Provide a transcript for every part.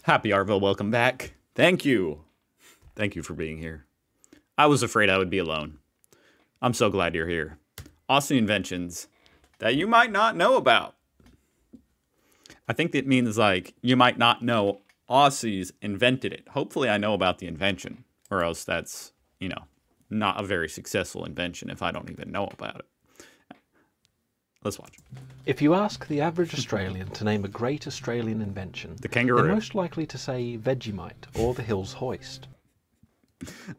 Happy Arville, welcome back. Thank you. Thank you for being here. I was afraid I would be alone. I'm so glad you're here. Australian Inventions that you might not know about. I think it means like you might not know Aussies invented it. Hopefully I know about the invention, or else that's, you know, not a very successful invention if I don't even know about it. Let's watch. If you ask the average Australian to name a great Australian invention, The kangaroo. they're most likely to say Vegemite or the Hills Hoist.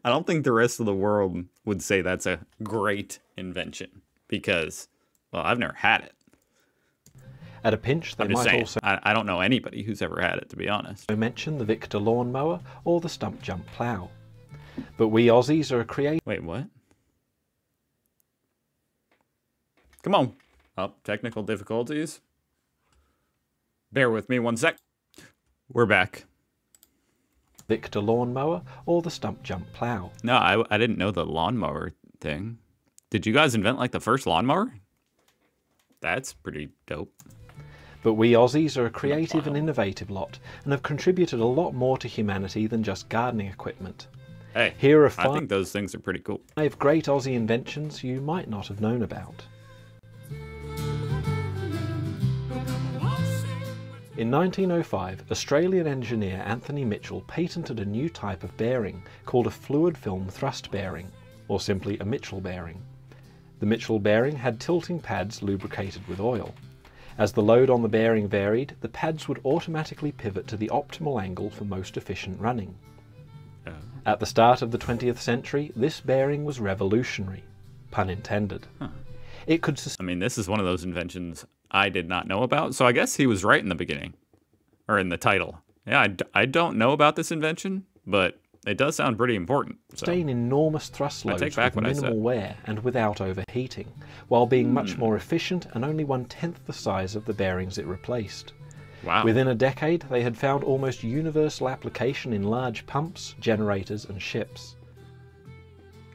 I don't think the rest of the world would say that's a great invention because, well, I've never had it. At a pinch, they I'm just might saying, also I don't know anybody who's ever had it, to be honest. mention the Victor lawnmower or the stump jump plough. But we Aussies are a creative. Wait, what? Come on. Oh, technical difficulties. Bear with me one sec. We're back. Victor lawnmower or the stump jump plough. No, I didn't know the lawnmower thing. Did you guys invent like the first lawnmower? That's pretty dope. But we Aussies are a creative and innovative lot and have contributed a lot more to humanity than just gardening equipment. Hey, Here are I think those things are pretty cool. 5 great Aussie inventions you might not have known about. In 1905, Australian engineer Anthony Mitchell patented a new type of bearing called a fluid film thrust bearing, or simply a Mitchell bearing. The Mitchell bearing had tilting pads lubricated with oil. As the load on the bearing varied, the pads would automatically pivot to the optimal angle for most efficient running. At the start of the 20th century, this bearing was revolutionary, pun intended. It could I mean, this is one of those inventions I did not know about, so I guess he was right in the beginning, or in the title. Yeah, I don't know about this invention, but it does sound pretty important. So. sustain enormous thrust loads with minimal wear and without overheating, while being much more efficient and only 1/10 the size of the bearings it replaced. Wow. Within a decade, they had found almost universal application in large pumps, generators and ships.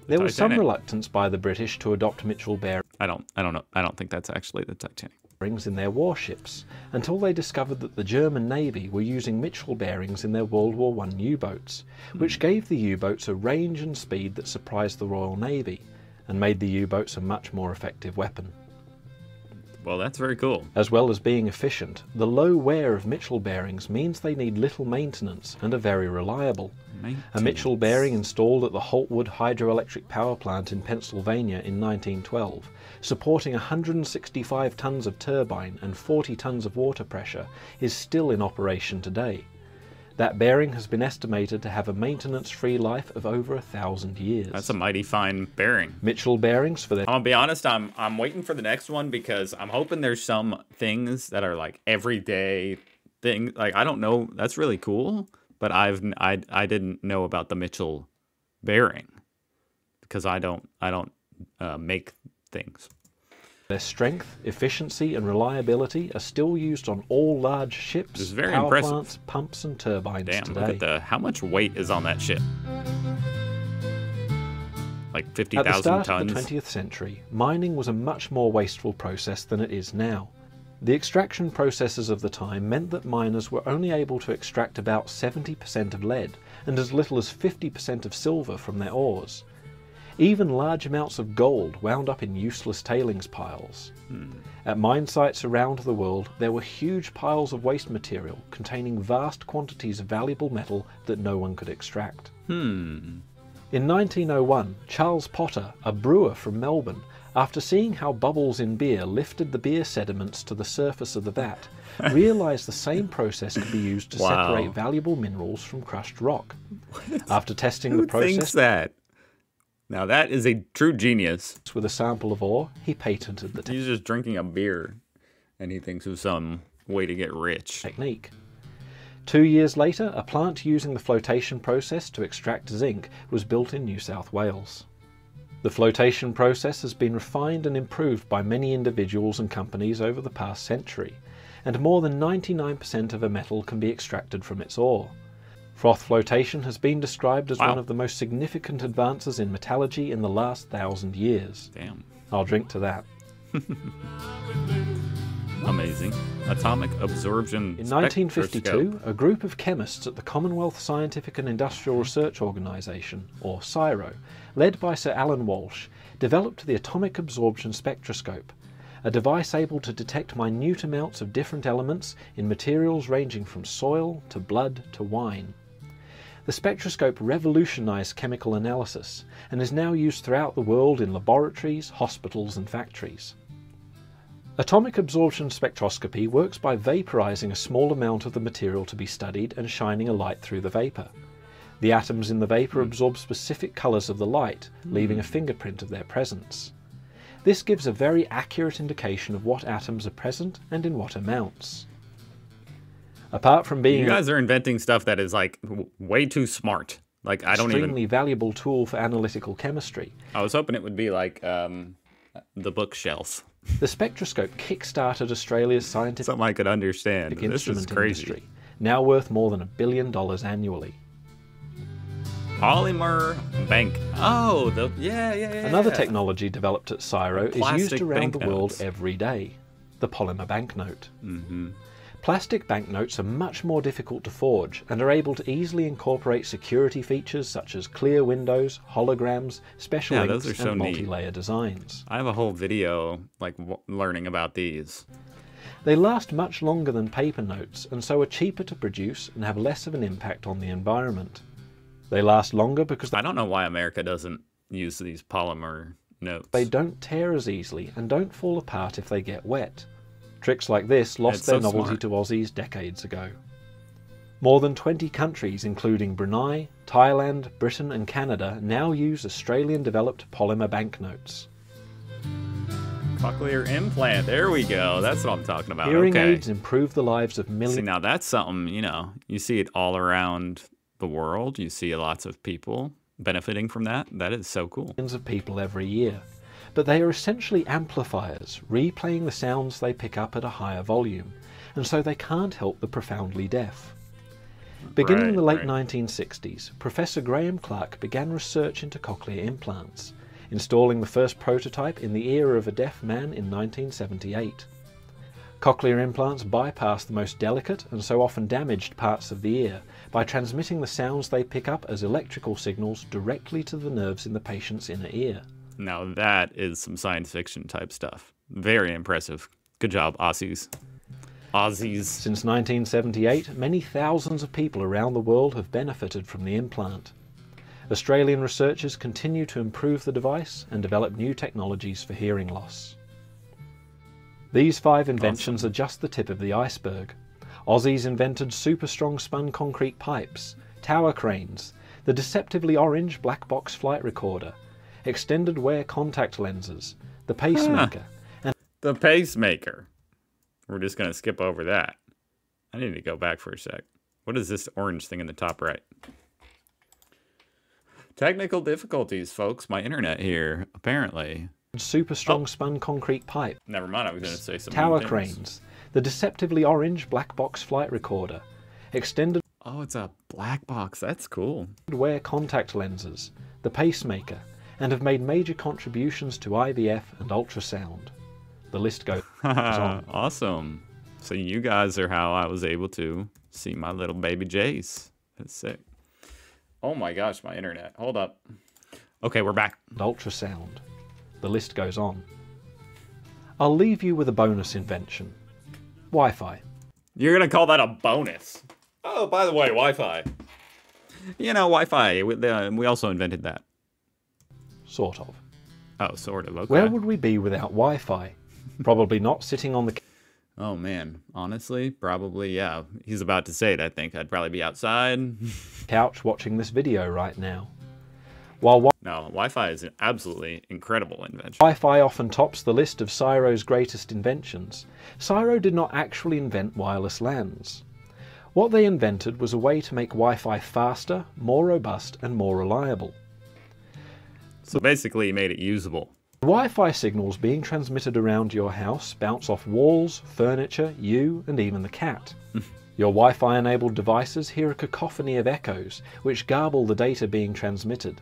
There was some reluctance by the British to adopt Mitchell bearings I don't know. I don't think that's actually the Titanic. in their warships, until they discovered that the German Navy were using Mitchell bearings in their World War I U-boats, which gave the U-boats a range and speed that surprised the Royal Navy, and made the U-boats a much more effective weapon. Well, that's very cool. As well as being efficient, the low wear of Mitchell bearings means they need little maintenance and are very reliable. A Mitchell bearing installed at the Holtwood hydroelectric power plant in Pennsylvania in 1912, supporting 165 tons of turbine and 40 tons of water pressure, is still in operation today. That bearing has been estimated to have a maintenance-free life of over 1,000 years. That's a mighty fine bearing. Mitchell bearings for their... I'm gonna be honest, I'm waiting for the next one because I'm hoping there's some things that are like everyday things. Like, I don't know, that's really cool, but I didn't know about the Mitchell bearing because I don't make things. Their strength, efficiency and reliability are still used on all large ships, power plants, pumps and turbines today. Look at how much weight is on that ship. Like 50,000 tons. At the start of the 20th century, mining was a much more wasteful process than it is now. The extraction processes of the time meant that miners were only able to extract about 70% of lead and as little as 50% of silver from their ores. Even large amounts of gold wound up in useless tailings piles. At mine sites around the world, there were huge piles of waste material containing vast quantities of valuable metal that no one could extract. In 1901, Charles Potter, a brewer from Melbourne, after seeing how bubbles in beer lifted the beer sediments to the surface of the vat, realised the same process could be used to separate valuable minerals from crushed rock. After testing the process... Who thinks that? Now that is a true genius. With a sample of ore, he patented the He's just drinking a beer, and he thinks of some way to get rich. Technique. 2 years later, a plant using the flotation process to extract zinc was built in New South Wales. The flotation process has been refined and improved by many individuals and companies over the past century, and more than 99% of a metal can be extracted from its ore. Froth flotation has been described as one of the most significant advances in metallurgy in the last 1,000 years. Damn. I'll drink to that. Amazing. Atomic absorption In spectroscope. 1952, a group of chemists at the Commonwealth Scientific and Industrial Research Organisation, or CSIRO, led by Sir Alan Walsh, developed the atomic absorption spectroscope, a device able to detect minute amounts of different elements in materials ranging from soil to blood to wine. The spectroscope revolutionised chemical analysis and is now used throughout the world in laboratories, hospitals and factories. Atomic absorption spectroscopy works by vaporizing a small amount of the material to be studied and shining a light through the vapor. The atoms in the vapor absorb specific colors of the light, leaving a fingerprint of their presence. This gives a very accurate indication of what atoms are present and in what amounts. Apart from being You guys are inventing stuff that is like way too smart. Like I don't extremely even. valuable tool for analytical chemistry, I was hoping it would be like the bookshelf. the spectroscope kick-started Australia's scientific Something I could understand. This is instrument crazy. industry, now worth more than $1 billion annually. Polymer bank. Oh, yeah. Another technology developed at CSIRO is used Plastic around the world banknotes. every day, the Polymer Banknote. Plastic banknotes are much more difficult to forge and are able to easily incorporate security features such as clear windows, holograms, special Yeah, inks those are so and neat. multi-layer designs. I have a whole video like learning about these. They last much longer than paper notes and so are cheaper to produce and have less of an impact on the environment. They last longer because I don't know why America doesn't use these polymer notes. they don't tear as easily and don't fall apart if they get wet. Tricks like this lost It's their so novelty smart. to Aussies decades ago. More than 20 countries, including Brunei, Thailand, Britain and Canada, now use Australian-developed polymer banknotes. Cochlear implant. There we go. That's what I'm talking about. Hearing Okay. aids improve the lives of See, millions now that's something, you see it all around the world. You see lots of people benefiting from that. That is so cool. of people every year. But they are essentially amplifiers, replaying the sounds they pick up at a higher volume, and so they can't help the profoundly deaf. Beginning in the late Right. 1960s, Professor Graham Clark began research into cochlear implants, installing the first prototype in the ear of a deaf man in 1978. Cochlear implants bypass the most delicate and so often damaged parts of the ear by transmitting the sounds they pick up as electrical signals directly to the nerves in the patient's inner ear. Now that is some science fiction type stuff. Very impressive. Good job, Aussies. Aussies. Since 1978, many thousands of people around the world have benefited from the implant. Australian researchers continue to improve the device and develop new technologies for hearing loss. These 5 inventions are just the tip of the iceberg. Aussies invented super strong spun concrete pipes, tower cranes, the deceptively orange black box flight recorder, extended wear contact lenses, the pacemaker, and The pacemaker. We're just going to skip over that. I need to go back for a sec. What is this orange thing in the top right? Technical difficulties, folks. My internet here, apparently. super strong spun concrete pipe, Never mind, I was going to say some tower things. cranes, the deceptively orange black box flight recorder, extended Oh, it's a black box. That's cool. wear contact lenses, the pacemaker, and have made major contributions to IVF and ultrasound. The list goes on. Awesome. So you guys are how I was able to see my little baby Jace. That's sick. Oh my gosh, my internet. Hold up. Okay, we're back. And ultrasound. The list goes on. I'll leave you with a bonus invention. Wi-Fi. You're going to call that a bonus. Oh, by the way, Wi-Fi. Wi-Fi. We also invented that. Sort of. Oh, sort of. Okay. Where would we be without Wi-Fi? Probably not sitting on the Oh, man. Honestly, probably, yeah. He's about to say it, I think. I'd probably be outside. couch watching this video right now. While No, Wi-Fi is an absolutely incredible invention. Wi-Fi often tops the list of CSIRO's greatest inventions, CSIRO did not actually invent wireless LANs. What they invented was a way to make Wi-Fi faster, more robust and more reliable. So basically, he made it usable. Wi-Fi signals being transmitted around your house bounce off walls, furniture, you and even the cat. Your Wi-Fi enabled devices hear a cacophony of echoes which garble the data being transmitted,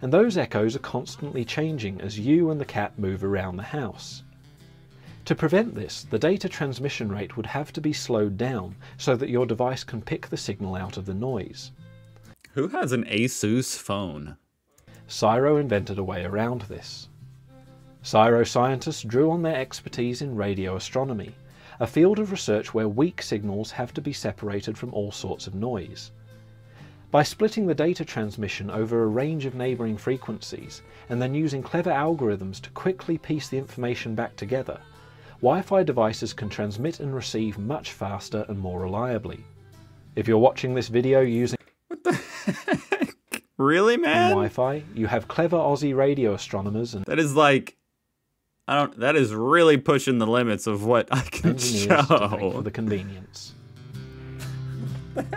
and those echoes are constantly changing as you and the cat move around the house. To prevent this, the data transmission rate would have to be slowed down so that your device can pick the signal out of the noise. Who has an Asus phone? CSIRO invented a way around this. CSIRO scientists drew on their expertise in radio astronomy, a field of research where weak signals have to be separated from all sorts of noise. By splitting the data transmission over a range of neighbouring frequencies, and then using clever algorithms to quickly piece the information back together, Wi-Fi devices can transmit and receive much faster and more reliably. If you're watching this video using What the heck? Really, man? Wi-Fi, you have clever Aussie radio astronomers and That is like, that is really pushing the limits of what I can engineers to thank show. for the convenience.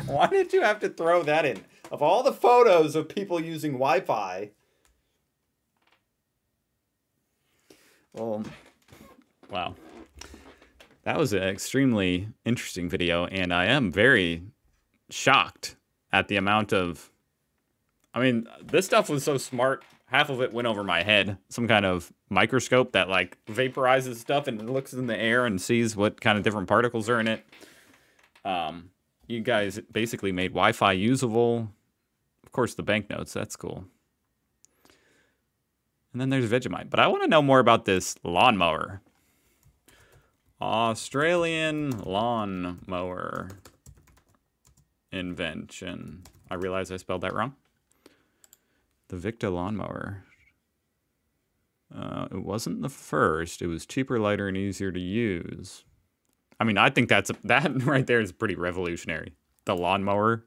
Why did you have to throw that in? Of all the photos of people using Wi-Fi. Well, wow. That was an extremely interesting video, and I am very shocked at the amount of... I mean, this stuff was so smart, half of it went over my head. Some kind of microscope that, like, vaporizes stuff and looks in the air and sees what kind of different particles are in it. You guys basically made Wi-Fi usable. Of course, the banknotes, that's cool. And then there's Vegemite. But I want to know more about this lawnmower. Australian lawnmower invention. I realize I spelled that wrong. The Victa lawnmower. It wasn't the first. It was cheaper, lighter, and easier to use. I mean, I think that right there is pretty revolutionary. The lawnmower,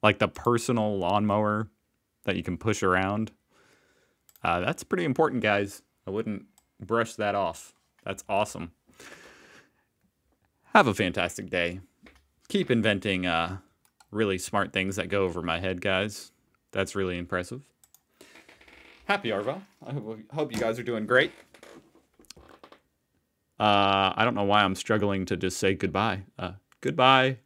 like the personal lawnmower that you can push around. That's pretty important, guys. I wouldn't brush that off. That's awesome. Have a fantastic day. Keep inventing really smart things that go over my head, guys. That's really impressive. Happy Arvo. I hope you guys are doing great. I don't know why I'm struggling to just say goodbye. Goodbye.